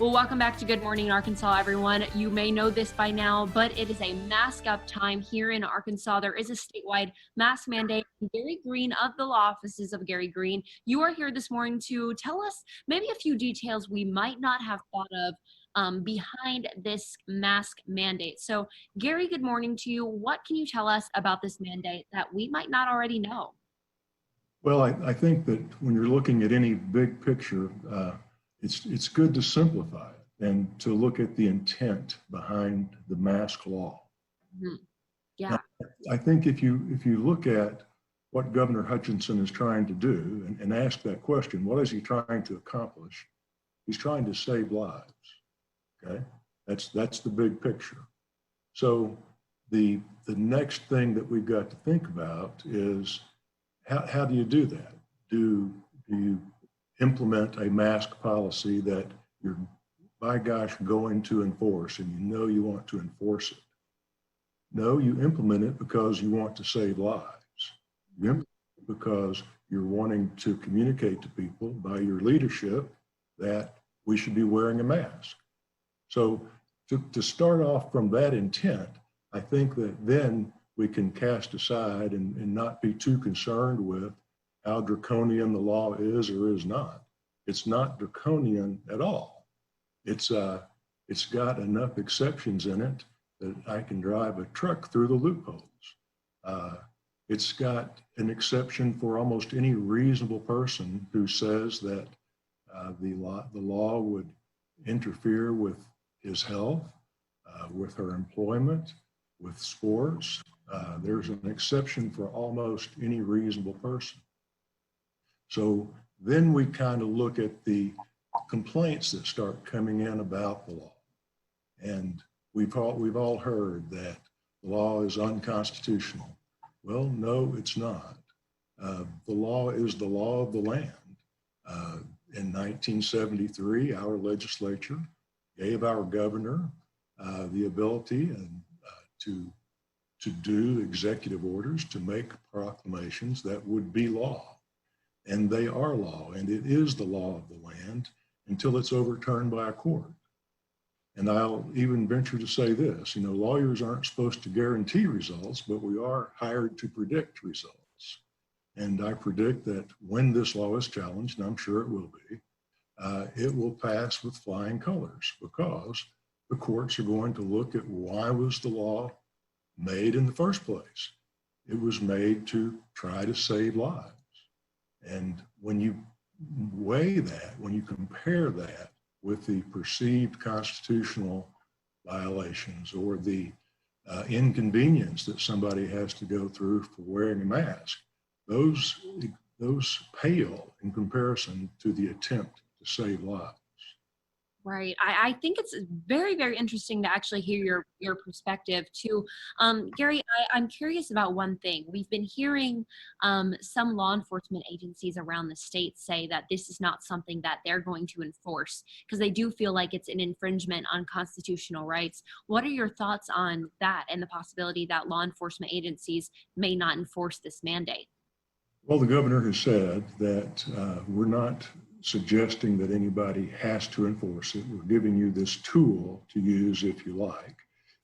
Well, welcome back to Good Morning Arkansas, everyone. You may know this by now, but it is a mask up time here in Arkansas. There is a statewide mask mandate. Gary Green of the law offices of Gary Green, you are here this morning to tell us maybe a few details we might not have thought of behind this mask mandate. So, Gary, good morning to you. What can you tell us about this mandate that we might not already know? Well, I think that when you're looking at any big picture, it's good to simplify it and to look at the intent behind the mask law. Mm-hmm. Yeah. Now, I think if you look at what Governor Hutchinson is trying to do and ask that question, what is he trying to accomplish? He's trying to save lives. Okay, that's the big picture. So the next thing that we've got to think about is how do you do that? Do you implement a mask policy that you're, by gosh, going to enforce and you know you want to enforce it? No, you implement it because you want to save lives. You implement it because you're wanting to communicate to people by your leadership that we should be wearing a mask. So to start off from that intent, I think that then we can cast aside and not be too concerned with how draconian the law is or is not. It's not draconian at all. It's got enough exceptions in it that I can drive a truck through the loopholes. It's got an exception for almost any reasonable person who says that the law would interfere with his health, with her employment, with sports. There's an exception for almost any reasonable person. So then we kind of look at the complaints that start coming in about the law. And we've all heard that the law is unconstitutional. Well, no, it's not. The law is the law of the land. In 1973, our legislature gave our governor the ability to do executive orders, to make proclamations that would be law. And they are law, and it is the law of the land until it's overturned by a court. And I'll even venture to say this, lawyers aren't supposed to guarantee results, but we are hired to predict results. And I predict that when this law is challenged, and I'm sure it will be, it will pass with flying colors because the courts are going to look at why was the law made in the first place. It was made to try to save lives. And when you weigh that, when you compare that with the perceived constitutional violations or the inconvenience that somebody has to go through for wearing a mask, those pale in comparison to the attempt to save lives. Right. I think it's very, very interesting to actually hear your perspective too. Gary, I'm curious about one thing. We've been hearing some law enforcement agencies around the state say that this is not something that they're going to enforce because they do feel like it's an infringement on constitutional rights. What are your thoughts on that and the possibility that law enforcement agencies may not enforce this mandate? Well, the governor has said that we're not suggesting that anybody has to enforce it. We're giving you this tool to use if you like.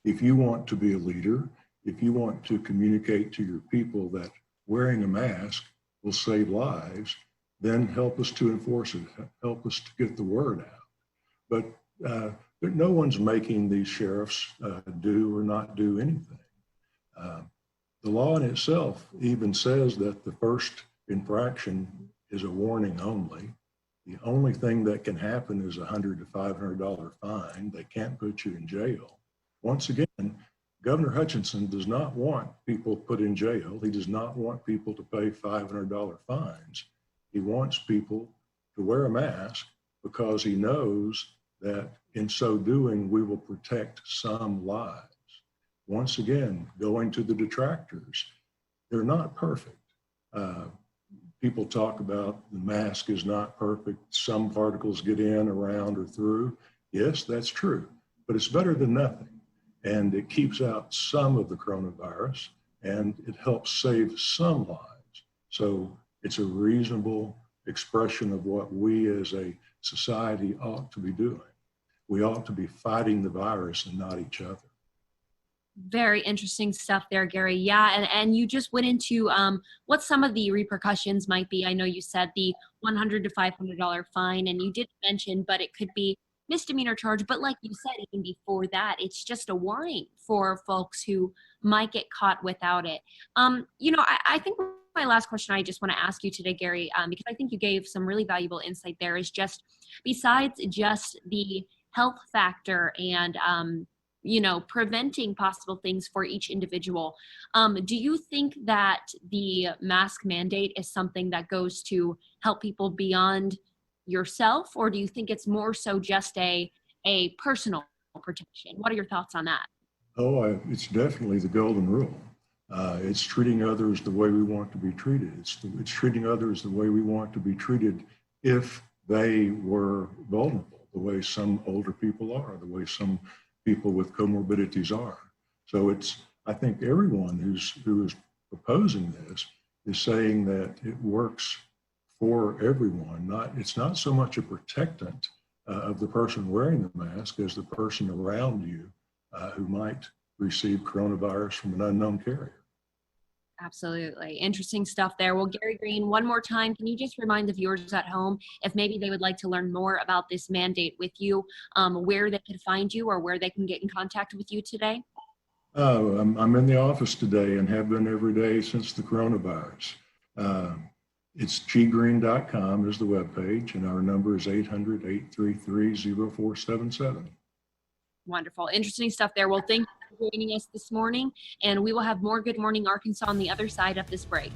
If you want to be a leader, if you want to communicate to your people that wearing a mask will save lives, then help us to enforce it, help us to get the word out. But no one's making these sheriffs do or not do anything. The law in itself even says that the first infraction is a warning only. The only thing that can happen is a $100 to $500 fine. They can't put you in jail. Once again, Governor Hutchinson does not want people put in jail. He does not want people to pay $500 fines. He wants people to wear a mask because he knows that in so doing, we will protect some lives. Once again, going to the detractors, they're not perfect. People talk about the mask is not perfect. Some particles get in, around, or through. Yes, that's true, but it's better than nothing. And it keeps out some of the coronavirus and it helps save some lives. So it's a reasonable expression of what we as a society ought to be doing. we ought to be fighting the virus and not each other. Very interesting stuff there, Gary. Yeah, and you just went into what some of the repercussions might be. I know you said the $100 to $500 fine, and you did mention, but it could be misdemeanor charge. But like you said, even before that, it's just a warning for folks who might get caught without it. I think my last question I just want to ask you today, Gary, because I think you gave some really valuable insight there, is just besides just the health factor and preventing possible things for each individual. Do you think that the mask mandate is something that goes to help people beyond yourself, or do you think it's more so just a personal protection? What are your thoughts on that? Oh, it's definitely the golden rule. It's treating others the way we want to be treated. It's treating others the way we want to be treated if they were vulnerable, the way some older people are, the way some people with comorbidities are. So I think everyone who is proposing this is saying that it works for everyone. It's not so much a protectant of the person wearing the mask as the person around you who might receive coronavirus from an unknown carrier. Absolutely. Interesting stuff there. Well, Gary Green, one more time, can you just remind the viewers at home if maybe they would like to learn more about this mandate with you, where they can find you or where they can get in contact with you today? I'm in the office today and have been every day since the coronavirus. It's ggreen.com is the webpage, and our number is 800-833-0477. Wonderful. Interesting stuff there. Well, thank you for joining us this morning, and we will have more Good Morning Arkansas on the other side of this break.